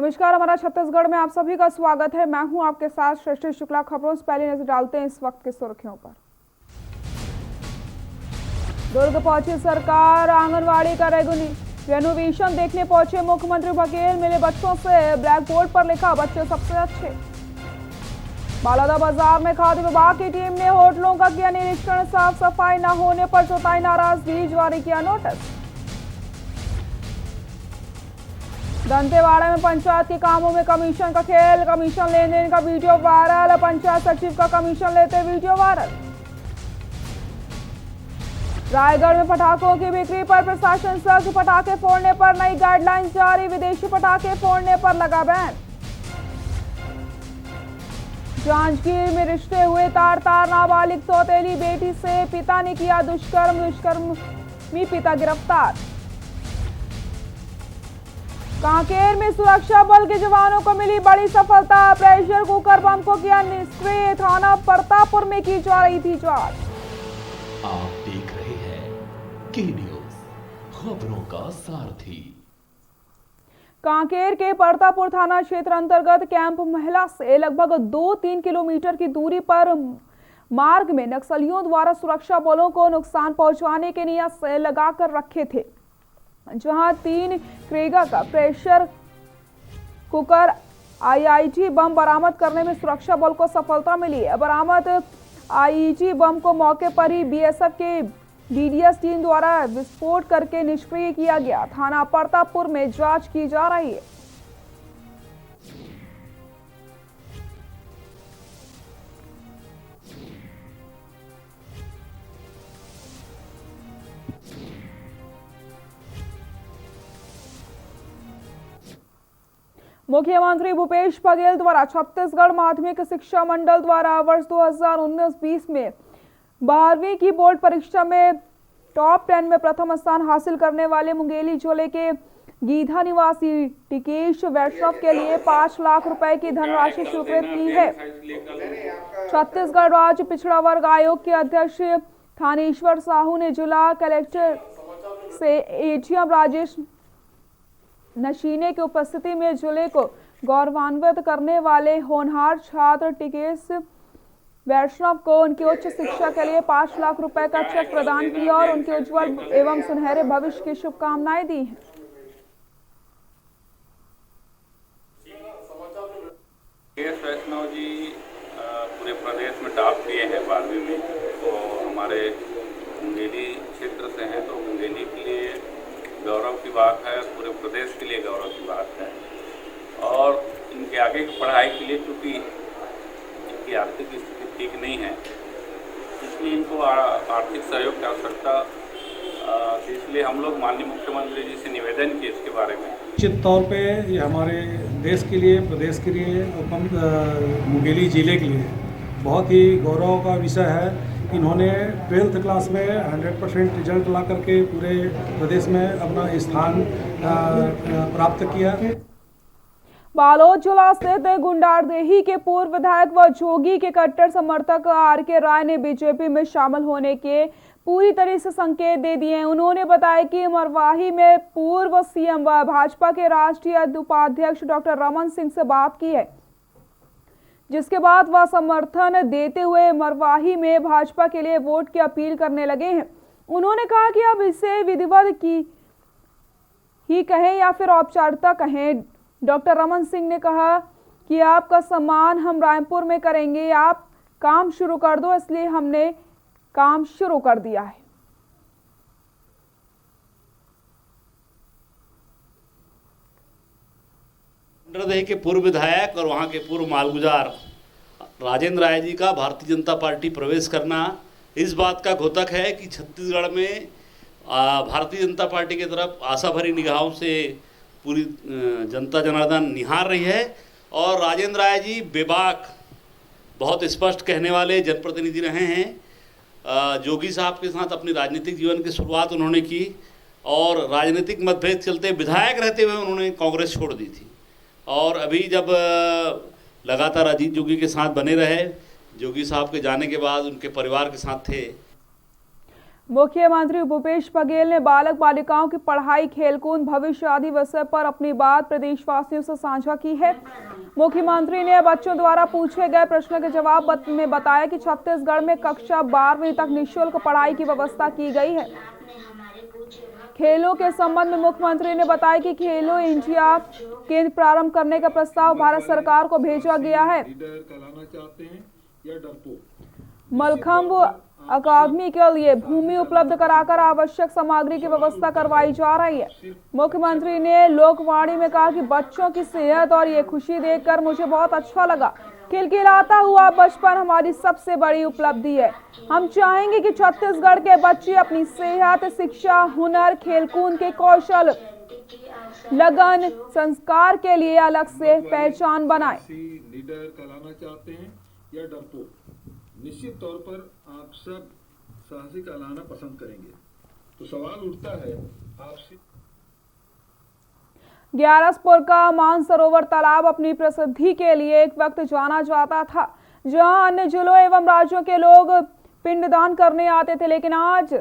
नमस्कार, हमारा छत्तीसगढ़ में आप सभी का स्वागत है। मैं हूं आपके साथ सृष्टि शुक्ला। खबरों से पहले नजर डालते हैं इस वक्त की सुर्खियों पर। दुर्ग पहुंची सरकार, आंगनवाड़ी का रेनोवेशन देखने पहुंचे मुख्यमंत्री बघेल। मिले बच्चों से, ब्लैक बोर्ड पर लिखा बच्चे सबसे अच्छे। बालादा बाजार में खाद्य विभाग की टीम ने होटलों का किया निरीक्षण। साफ सफाई न होने पर जताई नाराजगी, जारी किया नोटिस। दंतेवाड़ा में पंचायत के कामों में कमीशन का खेल, कमीशन लेन देन का वीडियो वायरल। पंचायत सचिव का कमीशन लेते वीडियो वायरल। रायगढ़ में पटाखों की बिक्री पर प्रशासन सख्त, पटाखे फोड़ने पर नई गाइडलाइन जारी। विदेशी पटाखे फोड़ने पर लगा बैन। जांजगीर में रिश्ते हुए तार नाबालिग सौतेली बेटी से पिता ने किया दुष्कर्म में पिता गिरफ्तार। कांकेर में सुरक्षा बल के जवानों को मिली बड़ी सफलता, प्रेशर कुकर बम को किया निष्क्रिय। थाना परतापुर में की जा रही थी जांच। आप देख रहे हैं के न्यूज, खबरों का सारथी। कांकेर के परतापुर थाना क्षेत्र अंतर्गत कैंप महिला से लगभग 2-3 किलोमीटर की दूरी पर मार्ग में नक्सलियों द्वारा सुरक्षा बलों को नुकसान पहुंचाने के नियत से लगाकर रखे थे, जहां 3 क्रेगा का प्रेशर कुकर आईईडी बम बरामद करने में सुरक्षा बल को सफलता मिली है। बरामद आईईडी बम को मौके पर ही बीएसएफ के बीडीएस टीम द्वारा विस्फोट करके निष्क्रिय किया गया। थाना परतापुर में जांच की जा रही है। मुख्यमंत्री भूपेश बघेल द्वारा छत्तीसगढ़ माध्यमिक शिक्षा मंडल द्वारा वर्ष 2019-20 में 12वीं की बोर्ड परीक्षा में टॉप 10 में प्रथम स्थान हासिल करने वाले मुंगेली जिले के गीधा निवासी टिकेश वैष्णव के लिए 5 लाख रुपए की धनराशि स्वीकृत की है। छत्तीसगढ़ राज्य पिछड़ा वर्ग आयोग के अध्यक्ष थानेश्वर साहू ने जिला कलेक्टर से एजीएम राजेश नशीने की उपस्थिति में जिले को गौरवान्वित करने वाले होनहार छात्र टिकेश वैष्णव को उनकी उच्च शिक्षा के लिए 5 लाख रुपए का चेक प्रदान किया और उनके उज्जवल एवं सुनहरे भविष्य की शुभकामनाएं दी हैं। टिकेश वैष्णव जी पूरे प्रदेश में टॉप किए हैं 12वीं में, तो हमारे मुंगेली क्षेत्र से हैं, तो मुंगेली के लिए गौरव की बात है, पूरे प्रदेश के लिए गौरव की बात है। और इनके आगे की पढ़ाई के लिए चूँकि इनकी आर्थिक स्थिति ठीक नहीं है, इसलिए इनको आर्थिक सहयोग की आवश्यकता, इसलिए हम लोग माननीय मुख्यमंत्री जी से निवेदन किए इसके बारे में। निश्चित तौर पे ये हमारे देश के लिए, प्रदेश के लिए और मुंगेली जिले के लिए बहुत ही गौरव का विषय है। इन्होंने 12th क्लास में 100% रिजल्ट ला करके पूरे प्रदेश में अपना स्थान प्राप्त किया। बालोद जिला स्थित गुंडारदेही के पूर्व विधायक व जोगी के कट्टर समर्थक आर.के. राय ने बीजेपी में शामिल होने के पूरी तरह से संकेत दे दिए हैं। उन्होंने बताया कि मरवाही में पूर्व सीएम व भाजपा के राष्ट्रीय उपाध्यक्ष डॉक्टर रमन सिंह से बात की है, जिसके बाद वह समर्थन देते हुए मरवाही में भाजपा के लिए वोट की अपील करने लगे हैं। उन्होंने कहा कि अब इसे विधिवत की ही कहें या फिर औपचारिकता कहें। डॉक्टर रमन सिंह ने कहा कि आपका सम्मान हम रायपुर में करेंगे, आप काम शुरू कर दो, इसलिए हमने काम शुरू कर दिया है। गुंडारदेही के पूर्व विधायक और वहाँ के पूर्व मालगुजार राजेंद्र राय जी का भारतीय जनता पार्टी प्रवेश करना इस बात का द्योतक है कि छत्तीसगढ़ में भारतीय जनता पार्टी की तरफ आशा भरी निगाहों से पूरी जनता जनार्दन निहार रही है। और राजेंद्र राय जी बेबाक, बहुत स्पष्ट कहने वाले जनप्रतिनिधि रहे हैं। जोगी साहब के साथ अपनी राजनीतिक जीवन की शुरुआत उन्होंने की और राजनीतिक मतभेद चलते विधायक रहते हुए उन्होंने कांग्रेस छोड़ दी थी। और अभी जब लगातार अजीत जोगी के साथ बने रहे, जोगी साहब के जाने के बाद उनके परिवार के साथ थे। मुख्यमंत्री भूपेश बघेल ने बालक बालिकाओं की पढ़ाई, खेलकूद, भविष्य आदि विषय पर अपनी बात प्रदेशवासियों से साझा की है। मुख्यमंत्री ने बच्चों द्वारा पूछे गए प्रश्न के जवाब में बताया कि छत्तीसगढ़ में कक्षा 12वीं तक निःशुल्क पढ़ाई की व्यवस्था की गई है। खेलों के संबंध में मुख्यमंत्री ने बताया कि खेलो इंडिया केंद्र प्रारंभ करने का प्रस्ताव भारत सरकार को भेजा गया है। मलखंभ अकादमी के लिए भूमि उपलब्ध कराकर आवश्यक सामग्री की व्यवस्था करवाई जा रही है। मुख्यमंत्री ने लोकवाणी में कहा कि बच्चों की सेहत और ये खुशी देखकर मुझे बहुत अच्छा लगा। खिलखिलाता हुआ बचपन हमारी सबसे बड़ी उपलब्धि है। हम चाहेंगे कि छत्तीसगढ़ के बच्चे अपनी सेहत, शिक्षा, हुनर, खेलकूद के कौशल, लगन, संस्कार के लिए अलग से पहचान बनाएं। लीडर कहलाना चाहते हैं या डरपोक? निश्चित तौर पर आप सब साहसी कहलाना पसंद करेंगे। तो सवाल उठता है आपसे। ग्यारसपुर का मानसरोवर तालाब अपनी प्रसिद्धि के लिए एक वक्त जाना जाता था, जहां अन्य जिलों एवं राज्यों के लोग पिंडदान करने आते थे, लेकिन आज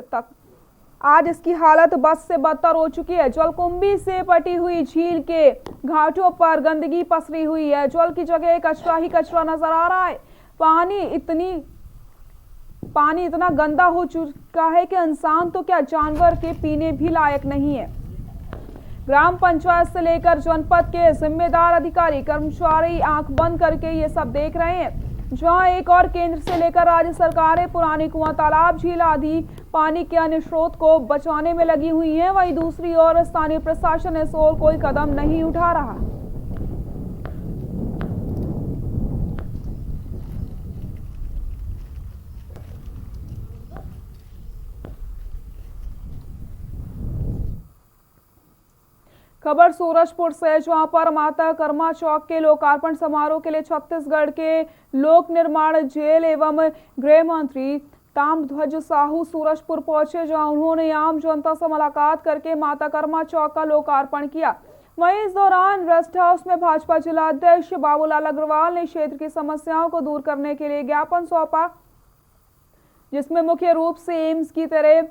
इसकी हालत बस से बदतर हो चुकी है। जलकुंभी से पटी हुई झील के घाटों पर गंदगी पसरी हुई है। जल की जगह कचरा ही कचरा नजर आ रहा है। पानी इतना गंदा हो चुका है कि इंसान तो क्या जानवर के पीने भी लायक नहीं है। ग्राम पंचायत से लेकर जनपद के जिम्मेदार अधिकारी कर्मचारी आंख बंद करके ये सब देख रहे हैं। जहां एक और केंद्र से लेकर राज्य सरकारें पुरानी कुआं, तालाब, झील आदि पानी के अन्य स्रोत को बचाने में लगी हुई हैं, वहीं दूसरी ओर स्थानीय प्रशासन इस ओर कोई कदम नहीं उठा रहा। खबर सूरजपुर से, जहां पर माता कर्मा चौक के लोकार्पण समारोह के लिए छत्तीसगढ़ के लोक निर्माण, जेल एवं गृह मंत्री ताम्रध्वज साहू सूरजपुर पहुंचे, जहां उन्होंने आम जनता से मुलाकात करके माता कर्मा चौक का लोकार्पण किया। वहीं इस दौरान रेस्ट हाउस में भाजपा जिलाध्यक्ष बाबूलाल अग्रवाल ने क्षेत्र की समस्याओं को दूर करने के लिए ज्ञापन सौंपा, जिसमें मुख्य रूप से एम्स की तरह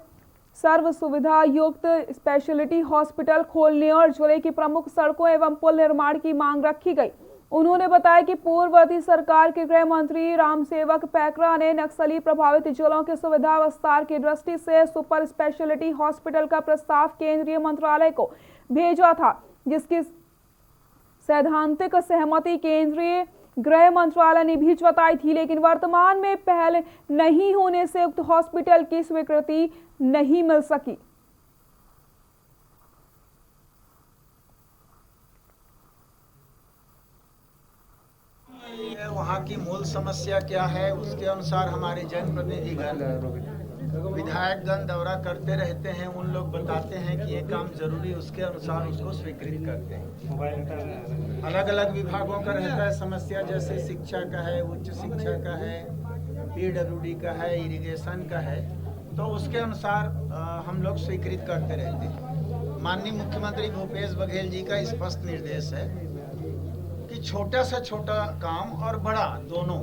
सर्व सुविधा युक्त स्पेशलिटी हॉस्पिटल खोलने और जिले की प्रमुख सड़कों एवं पुल निर्माण की मांग रखी गई। उन्होंने बताया कि पूर्ववर्ती सरकार के गृह मंत्री रामसेवक पैकरा ने नक्सली प्रभावित जिलों की सुविधा विस्तार की दृष्टि से सुपर स्पेशलिटी हॉस्पिटल का प्रस्ताव केंद्रीय मंत्रालय को भेजा था, जिसकी सैद्धांतिक सहमति केंद्रीय गृह मंत्रालय ने भी जताई थी, लेकिन वर्तमान में पहल नहीं होने से उक्त हॉस्पिटल की स्वीकृति नहीं मिल सकी। वहाँ की मूल समस्या क्या है, उसके अनुसार हमारे जनप्रतिनिधिगण, विधायकगण दौरा करते रहते हैं। उन लोग बताते हैं कि ये काम जरूरी, उसके अनुसार उसको स्वीकृत करते हैं। अलग अलग विभागों का रहता है समस्या, जैसे शिक्षा का है, उच्च शिक्षा का है, PWD का है, इरिगेशन का है, तो उसके अनुसार हम लोग स्वीकृत करते रहते हैं। माननीय मुख्यमंत्री भूपेश बघेल जी का स्पष्ट निर्देश है कि छोटा से छोटा काम और बड़ा दोनों,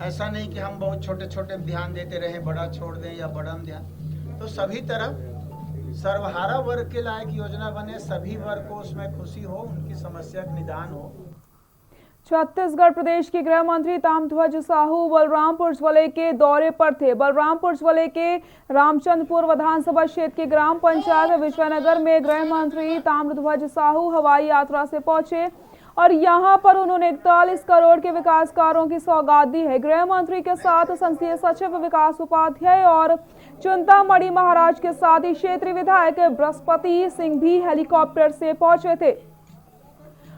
ऐसा नहीं कि हम बहुत छोटे छोटे ध्यान देते रहें, बड़ा छोड़ दें या बड़ा ध्यान, तो सभी तरफ सर्वहारा वर्ग के लायक योजना बने, सभी वर्ग को उसमें खुशी हो, उनकी समस्या का निदान हो। छत्तीसगढ़ प्रदेश के गृह मंत्री ताम्रध्वज साहू बलरामपुर जिले के दौरे पर थे। बलरामपुर जिले के रामचंद्रपुर विधानसभा क्षेत्र के ग्राम पंचायत विजयनगर में गृह मंत्री ताम्रध्वज साहू हवाई यात्रा से पहुंचे और यहां पर उन्होंने 41 करोड़ के विकास कार्यों की सौगात दी है। गृह मंत्री के साथ संसदीय सचिव विकास उपाध्याय और चिंतामणि महाराज के साथ ही क्षेत्रीय विधायक बृहस्पति सिंह भी हेलीकॉप्टर से पहुंचे थे।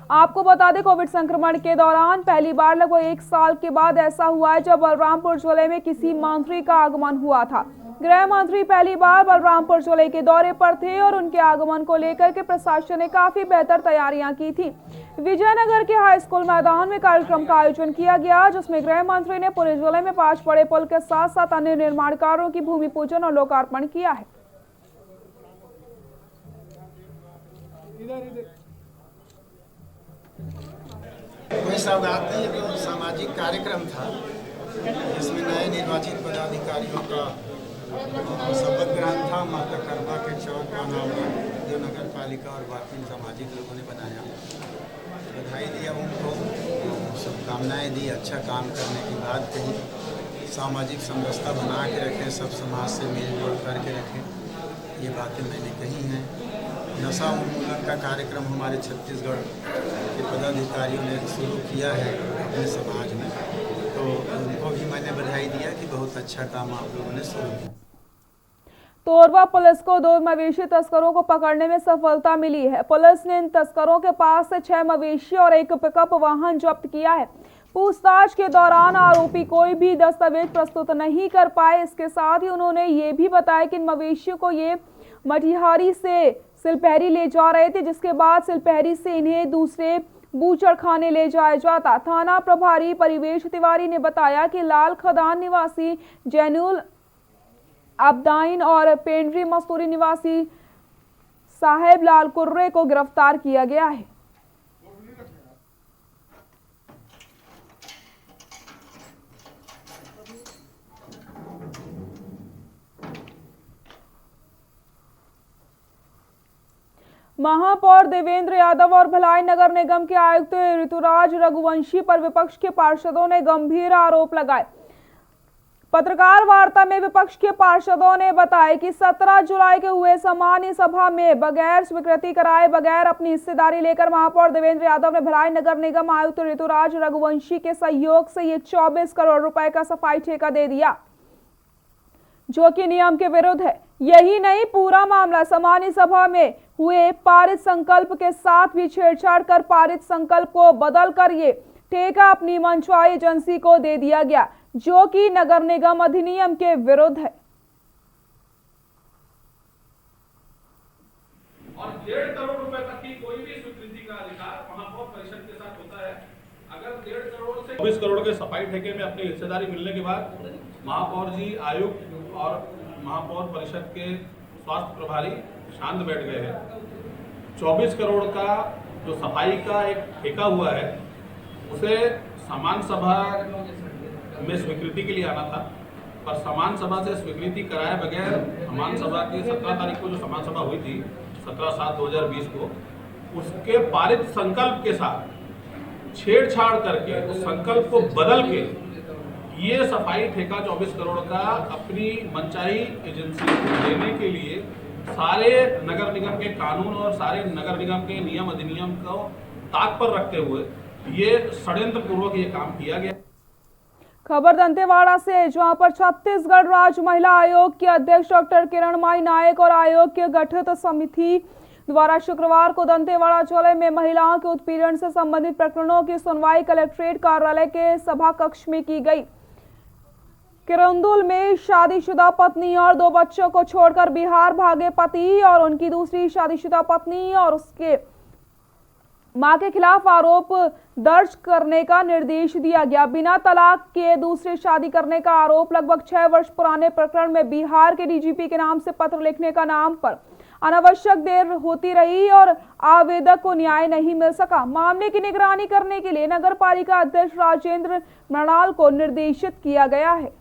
आपको बता दें, कोविड संक्रमण के दौरान पहली बार लगभग 1 साल के बाद ऐसा हुआ है जब बलरामपुर जिले में किसी मंत्री का आगमन हुआ था। गृह मंत्री पहली बार बलरामपुर जिले के दौरे पर थे और उनके आगमन को लेकर के प्रशासन ने काफी बेहतर तैयारियां की थी। विजयनगर के हाई स्कूल मैदान में कार्यक्रम का आयोजन किया गया, जिसमें गृह मंत्री ने पूरे जिले में 5 बड़े पुल के साथ साथ अन्य निर्माण कार्यों की भूमि पूजन और लोकार्पण किया है। कोई सौगात नहीं, ये तो सामाजिक कार्यक्रम था जिसमें नए निर्वाचित पदाधिकारियों का शपथ ग्रहण था माता कर्मा के चौक का नाम जो नगर पालिका और बाकी सामाजिक लोगों ने बनाया। बधाई दिया उनको, शुभकामनाएँ दी, अच्छा काम करने की बात कही, सामाजिक समरसता बना के रखें, सब समाज से मेलजोल करके रखें, ये बातें मैंने कही हैं। नशा उन्मूलन का कार्यक्रम हमारे छत्तीसगढ़ के पदाधिकारियों ने शुरू किया है अपने समाज में, तो उनको भी मैंने बधाई दिया कि बहुत अच्छा काम आप लोगों ने शुरू किया। तोरवा पुलिस को 2 मवेशी तस्करों को पकड़ने में सफलता मिली है। पुलिस ने इन तस्करों के पास से 6 मवेशी और एक पिकअप वाहन जब्त किया है। पूछताछ के दौरान आरोपी कोई भी दस्तावेज प्रस्तुत नहीं कर पाए। इसके साथ ही उन्होंने ये भी बताया कि इन मवेशियों को ये मटिहारी से सिलपहरी ले जा रहे थे, जिसके बाद सिलपहरी से इन्हें दूसरे बूचड़खाने ले जाया जाता। थाना प्रभारी परिवेश तिवारी ने बताया कि लाल खदान निवासी जैनुल अब्दाइन और पेंड्री मस्तूरी निवासी साहेब लाल कुर्रे को गिरफ्तार किया गया है। महापौर देवेंद्र यादव और भिलाई नगर निगम के आयुक्त ऋतुराज रघुवंशी पर विपक्ष के पार्षदों ने गंभीर आरोप लगाए। पत्रकार वार्ता में विपक्ष के पार्षदों ने बताया कि 17 जुलाई के हुए सामान्य सभा में बगैर स्वीकृति कराए बगैर अपनी हिस्सेदारी लेकर महापौर देवेंद्र यादव ने भिलाई नगर निगम आयुक्त ऋतुराज रघुवंशी के सहयोग से ये 24 करोड़ रुपए का सफाई ठेका दे दिया, जो कि नियम के विरुद्ध है। यही नहीं, पूरा मामला सामान्य सभा में हुए पारित संकल्प के साथ भी छेड़छाड़ कर पारित संकल्प को बदल कर ये ठेका अपनी मनचाही एजेंसी को दे दिया गया, जो कि नगर निगम अधिनियम के विरुद्ध है। और 1.5 करोड़ रुपए तक की कोई भी स्वीकृति का अधिकार महापौर परिषद के साथ होता है। अगर 1.5 करोड़ से 24 करोड़ के सफाई ठेके में अपनी हिस्सेदारी मिलने के बाद महापौर जी, आयुक्त और महापौर परिषद के स्वास्थ्य प्रभारी शांत बैठ गए हैं। 24 करोड़ का जो सफाई का एक ठेका हुआ है, उसे समान सभा में स्वीकृति के लिए आना था, पर समान सभा से स्वीकृति कराए बगैर समान सभा की 17 तारीख को जो समान सभा हुई थी 17/7/2020 को, उसके पारित संकल्प के साथ छेड़छाड़ करके उस संकल्प को बदल के ये सफाई ठेका 24 करोड़ का अपनी मनचाही एजेंसी को देने के लिए सारे नगर निगम के कानून और सारे नगर निगम के नियम अधिनियम को ताक पर रखते हुए ये षड्यंत्र पूर्वक ये काम किया गया। खबर दंतेवाड़ा से, जहां पर छत्तीसगढ़ राज्य महिला आयोग के अध्यक्ष डॉक्टर किरणमयी नायक और आयोग के गठित समिति द्वारा शुक्रवार को दंतेवाड़ा जिले में महिलाओं के उत्पीड़न से संबंधित प्रकरणों की सुनवाई कलेक्ट्रेट कार्यालय के सभा कक्ष में की गई। किरंदुल में शादीशुदा पत्नी और 2 बच्चों को छोड़कर बिहार भागे पति और उनकी दूसरी शादीशुदा पत्नी और उसके मां के खिलाफ आरोप दर्ज करने का निर्देश दिया गया। बिना तलाक के दूसरी शादी करने का आरोप, लगभग 6 वर्ष पुराने प्रकरण में बिहार के डीजीपी के नाम से पत्र लिखने का नाम पर अनावश्यक देर होती रही और आवेदक को न्याय नहीं मिल सका। मामले की निगरानी करने के लिए नगर पालिका अध्यक्ष राजेंद्र मृणाल को निर्देशित किया गया है।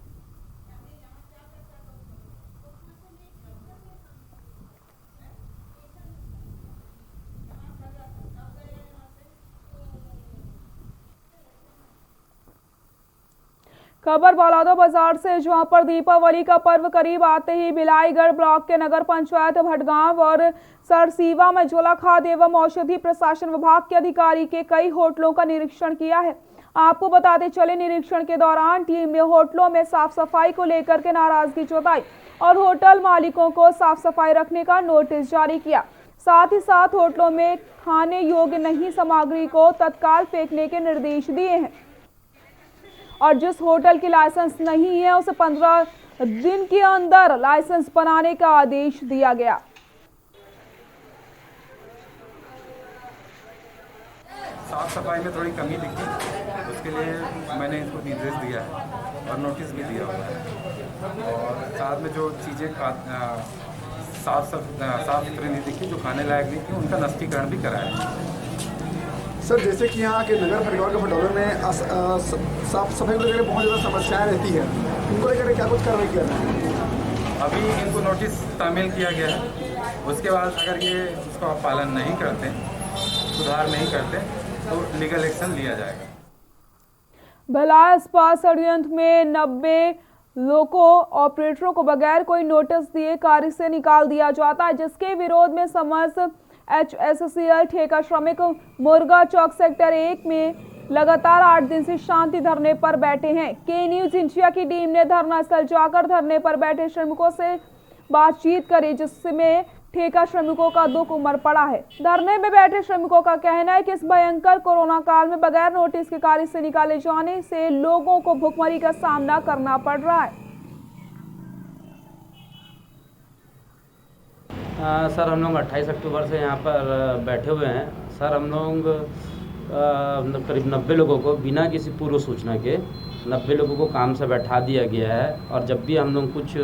खबर बलौदा बाजार से, जहां पर दीपावली का पर्व करीब आते ही बिलाईगढ़ ब्लॉक के नगर पंचायत भटगांव और सरसीवा में जिला खाद्य एवं औषधि प्रशासन विभाग के अधिकारी के कई होटलों का निरीक्षण किया है। आपको बताते चले, निरीक्षण के दौरान टीम ने होटलों में साफ सफाई को लेकर के नाराजगी जताई और होटल मालिकों को साफ सफाई रखने का नोटिस जारी किया। साथ ही साथ होटलों में खाने योग्य नहीं सामग्री को तत्काल फेंकने के निर्देश दिए हैं और जिस होटल की लाइसेंस नहीं है उसे 15 दिन के अंदर लाइसेंस बनाने का आदेश दिया गया। साफ सफाई में थोड़ी कमी दिखी, उसके लिए मैंने इसको निर्देश दिया है और नोटिस भी दिया हुआ है। और साथ में जो चीज़ें साफ सुथरी नहीं दिखी, जो खाने लायक नहीं थी, उनका नष्टीकरण भी कराया। सर, जैसे कि यहाँ के नगर परिवार के भटौरे में साफ सफाई को लेकर बहुत ज़्यादा समस्याएं रहती है, उनको लेकर क्या कुछ कार्रवाई किया? अभी इनको नोटिस तामील किया गया है। उसके बाद अगर ये उसका पालन नहीं करते, सुधार नहीं करते, तो लीगल एक्शन लिया जाएगा। भिलाई इस्पात षड्यंत्र में 90 लोको ऑपरेटरों को बगैर कोई नोटिस दिए कार्य से निकाल दिया जाता है, जिसके विरोध में समस्त HSCL ठेका श्रमिक मुर्गा चौक सेक्टर 1 में लगातार 8 दिन से शांति धरने पर बैठे हैं। के न्यूज इंडिया की टीम ने धरना स्थल जाकर धरने पर बैठे श्रमिकों से बातचीत करी, जिसमें ठेका श्रमिकों का दुख उमड़ पड़ा है। धरने में बैठे श्रमिकों का कहना है कि इस भयंकर कोरोना काल में बगैर नोटिस के कार्य से निकाले जाने से लोगों को भुखमरी का सामना करना पड़ रहा है। सर, हम लोग 28 अक्टूबर से यहाँ पर बैठे हुए हैं। सर, हम लोग करीब 90 लोगों को बिना किसी पूर्व सूचना के 90 लोगों को काम से बैठा दिया गया है। और जब भी हम लोग कुछ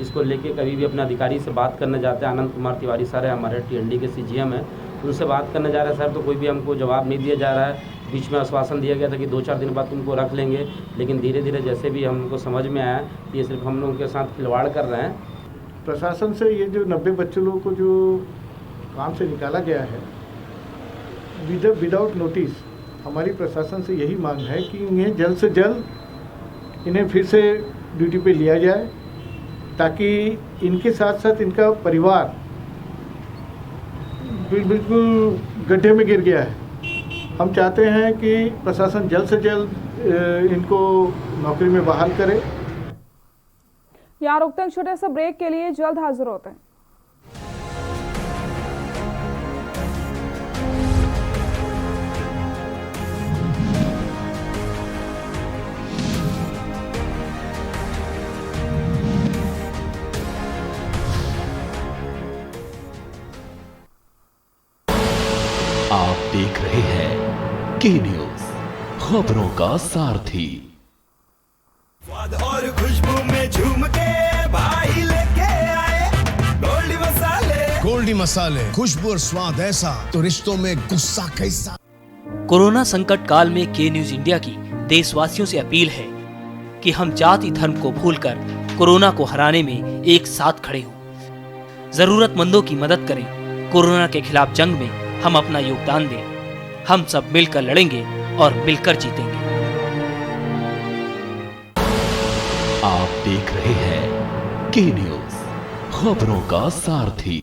इसको लेके कभी भी अपने अधिकारी से बात करने जाते हैं, आनंद कुमार तिवारी सर है हमारे TND के CGM हैं, उनसे बात करने जा रहे हैं सर, तो कोई भी हमको जवाब नहीं दिया जा रहा है। बीच में आश्वासन दिया गया था कि 2-4 दिन बाद तुमको रख लेंगे, लेकिन धीरे धीरे जैसे भी हमको समझ में आया कि ये सिर्फ हम लोगों के साथ खिलवाड़ कर रहे हैं। प्रशासन से ये जो 90 बच्चे लोगों को जो काम से निकाला गया है विदाउट नोटिस, हमारी प्रशासन से यही मांग है कि इन्हें जल्द से जल्द इन्हें फिर से ड्यूटी पे लिया जाए, ताकि इनके साथ साथ इनका परिवार बिल्कुल गड्ढे में गिर गया है। हम चाहते हैं कि प्रशासन जल्द से जल्द इनको नौकरी में बहाल करे। यहाँ रुकते हैं छोटे से ब्रेक के लिए, जल्द हाजिर होते हैं। आप देख रहे हैं के न्यूज, खबरों का सारथी। स्वाद और खुशबू में झूम के भाई लेके आए गोल्डी मसाले। गोल्डी मसाले, खुशबू और स्वाद ऐसा तो रिश्तों में गुस्सा कैसा। कोरोना संकट काल में के न्यूज इंडिया की देशवासियों से अपील है कि हम जाति धर्म को भूलकर कोरोना को हराने में एक साथ खड़े हों, जरूरतमंदों की मदद करें। कोरोना के खिलाफ जंग में हम अपना योगदान दें। हम सब मिलकर लड़ेंगे और मिलकर जीतेंगे। आप देख रहे हैं के न्यूज, खबरों का सारथी।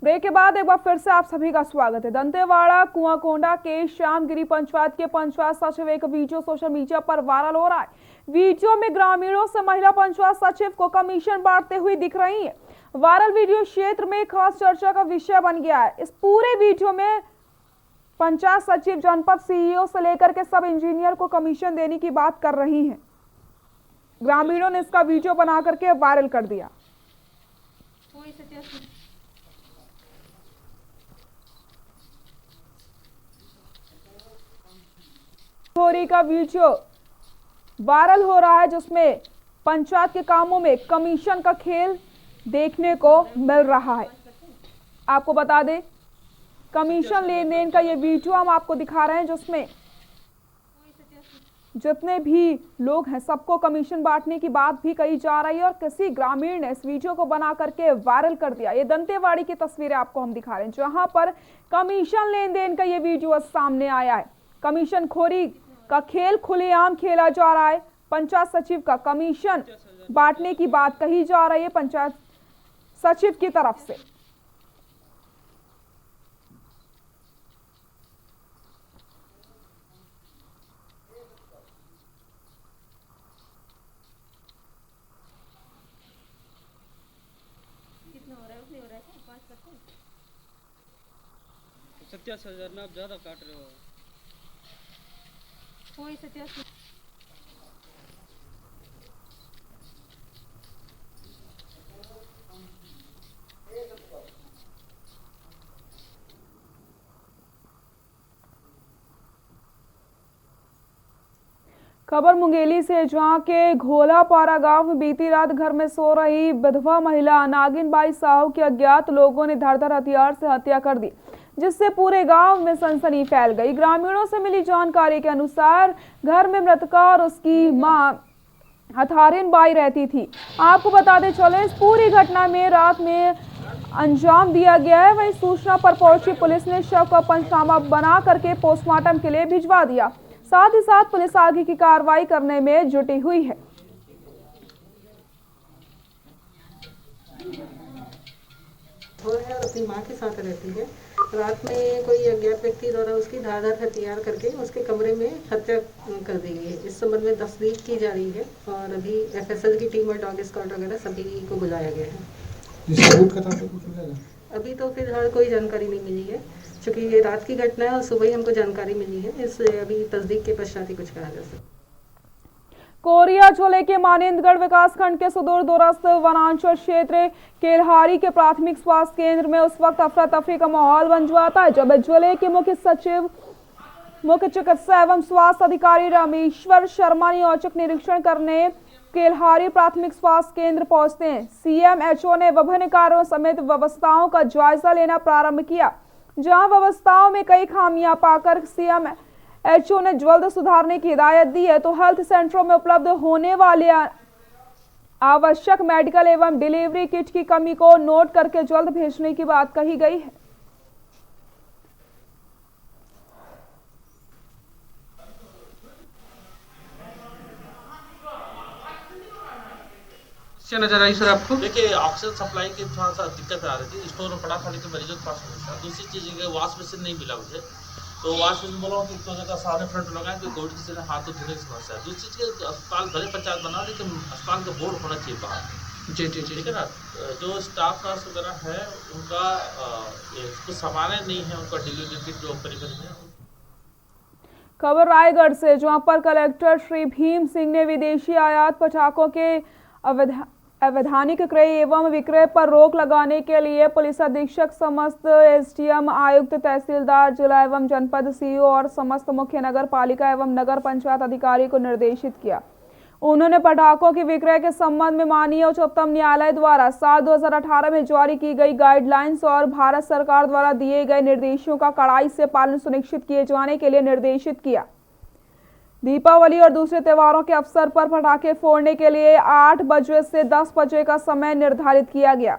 ब्रेक के बाद एक बार फिर से आप सभी का स्वागत है। दंतेवाड़ा कुआंकोंडा के श्यामगिरी पंचायत के पंचायत सचिव एक वीडियो सोशल मीडिया पर वायरल हो रहा है। वीडियो में ग्रामीणों से महिला पंचायत सचिव को कमीशन बांटते हुए दिख रही है। वायरल वीडियो क्षेत्र में खास चर्चा का विषय बन गया है। इस पूरे वीडियो में पंचायत सचिव जनपद CEO से लेकर के सब इंजीनियर को कमीशन देने की बात कर रही है। ग्रामीणों ने इसका वीडियो बना करके वायरल कर दिया। खोरी का वीडियो वायरल हो रहा है, जिसमें पंचायत के कामों में कमीशन का खेल देखने को मिल रहा है। आपको बता दें, कमीशन लेन देन का ये वीडियो हम आपको दिखा रहे हैं, जिसमें जितने भी लोग हैं सबको कमीशन बांटने की बात भी कही जा रही है और किसी ग्रामीण ने इस वीडियो को बना करके वायरल कर दिया। ये दंतेवाड़ी की तस्वीरें आपको हम दिखा रहे हैं, जहां पर कमीशन लेन देन का ये वीडियो सामने आया है। कमीशन खोरी का खेल खुलेआम खेला जा रहा है। पंचायत सचिव का कमीशन बांटने की बात कही जा रही है पंचायत सचिव की तरफ से। सत्यासी हजार में आप ज्यादा काट रहे हो। कोई 87। खबर मुंगेली से, जहां के घोलापारा गांव में बीती रात घर में सो रही विधवा महिला नागिन बाई साहू की अज्ञात लोगों ने धारदार हथियार से हत्या कर दी, जिससे पूरे गांव में सनसनी फैल गई। ग्रामीणों से मिली जानकारी के अनुसार घर में मृतका और उसकी मां हथारिन बाई रहती थी। आपको बताते चले, इस पूरी घटना में रात में अंजाम दिया गया है। वहीं सूचना पर पहुंची पुलिस ने शव का पंचनामा बना करके पोस्टमार्टम के लिए भिजवा दिया। साथ ही साथ पुलिस आगे की कार्रवाई करने में जुटी हुई है। और अपनी मां के साथ रहती है। रात में कोई अज्ञात व्यक्ति द्वारा उसकी धारदार हथियार करके उसके कमरे में हत्या कर दी गई है। इस संबंध में तस्दीक की जा रही है और अभी एफएसएल की टीम और डॉग स्क्वाड वगैरह सभी को बुलाया गया है। अभी तो फिलहाल कोई जानकारी नहीं मिली है, क्योंकि ये रात की घटना है और सुबह ही हमको जानकारी मिली है। इससे अभी तस्दीक के पश्चात ही कुछ कहा जा सकता है। कोरिया जिले के मानेंद्रगढ़ विकासखंड के सुदूर दूरस्थ वनांचल क्षेत्र केल्हारी के प्राथमिक स्वास्थ्य केंद्र में उस वक्त अफरा तफरी का माहौल बन जाता है जब जिले के मुख्य सचिव, मुख्य चिकित्सा एवं स्वास्थ्य अधिकारी रामेश्वर शर्मा ने औचक निरीक्षण करने केल्हारी प्राथमिक स्वास्थ्य केंद्र पहुंचते हैं। सीएमएचओ ने विभिन्न कार्यों समेत व्यवस्थाओं का जायजा लेना प्रारंभ किया, जहां व्यवस्थाओं में कई खामियां पाकर सीएमएचओ ने जल्द सुधारने की हिदायत दी है, तो हेल्थ सेंटरों में उपलब्ध होने वाले आवश्यक मेडिकल एवं डिलीवरी किट की कमी को नोट करके जल्द भेजने की बात कही गई है। नजर आई सर आपको? देखिए, ऑक्सीजन सप्लाई की थोड़ा सा दिक्कत आ रही थी, स्टोर में पड़ा था लेकिन मरीजों के पास नहीं था। दूसरी चीज़ है वॉश बेसिन नहीं मिला मुझे, तो वॉश बेसिन बोला कि तो जगह सामने फ्रंट लगाए तो कोविड से हाथ तो धोने की समस्या है। दूसरी चीज़, अस्पताल भले पंचायत बना लेकिन अस्पताल का बोर्ड होना चाहिए बाहर। जी जी जी, ठीक है ना। जो स्टाफ नर्स वगैरह है उनका कुछ सामान नहीं है, उनका डिलीवरी किट जो करीबन है। खबर रायगढ़ से, जहां पर कलेक्टर श्री भीम सिंह ने विदेशी आयात पटाखों के अवैधानिक क्रय एवं विक्रय पर रोक लगाने के लिए पुलिस अधीक्षक, समस्त एसडीएम, आयुक्त, तहसीलदार, जिला एवं जनपद सीईओ और समस्त मुख्य नगर पालिका एवं नगर पंचायत अधिकारी को निर्देशित किया। उन्होंने पटाखों के विक्रय के संबंध में माननीय उच्चतम न्यायालय द्वारा 7/2018 में जारी की गई गाइडलाइंस और भारत सरकार द्वारा दिए गए निर्देशों का कड़ाई से पालन सुनिश्चित किए जाने के लिए निर्देशित किया। दीपावली और दूसरे त्योहारों के अवसर पर पटाखे फोड़ने के लिए 8 बजे से 10 बजे का समय निर्धारित किया गया।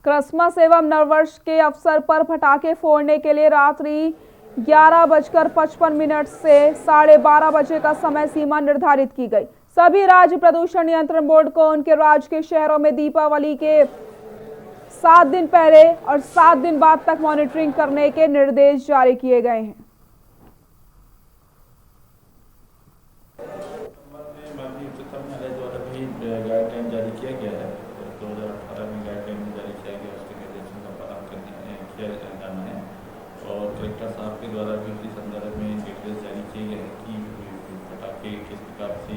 क्रिसमस एवं नववर्ष के अवसर पर पटाखे फोड़ने के लिए रात्रि 11:55 से 12:30 बजे का समय सीमा निर्धारित की गई। सभी राज्य प्रदूषण नियंत्रण बोर्ड को उनके राज्य के शहरों में दीपावली के 7 दिन पहले और 7 दिन बाद तक मॉनिटरिंग करने के निर्देश जारी किए गए हैं। गाइडलाइन जारी किया गया है, 2018 में गाइडलाइन जारी किया गया, उसके निर्देशों का पालन किया जाना है। और कलेक्टर साहब के द्वारा भी इस संदर्भ में निर्देश जारी किए गए हैं कि पटाखे किस प्रकार से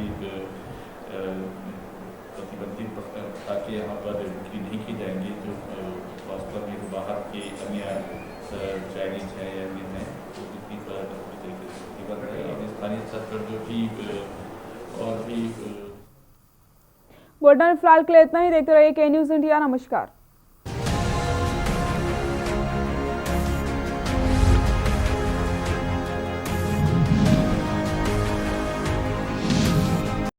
प्रतिबंधित पटाखे यहाँ पर बिक्री नहीं की जाएंगी, जो वास्तव में बाहर के अन्य चाइनीज है या अन्य है तो बिक्री पर तरीके से प्रतिबंध है। और स्थानीय स्तर पर जो भी और भी बुलेटिन फिलहाल के लिए इतना ही। देखते रहिए के न्यूज़ इंडिया। नमस्कार।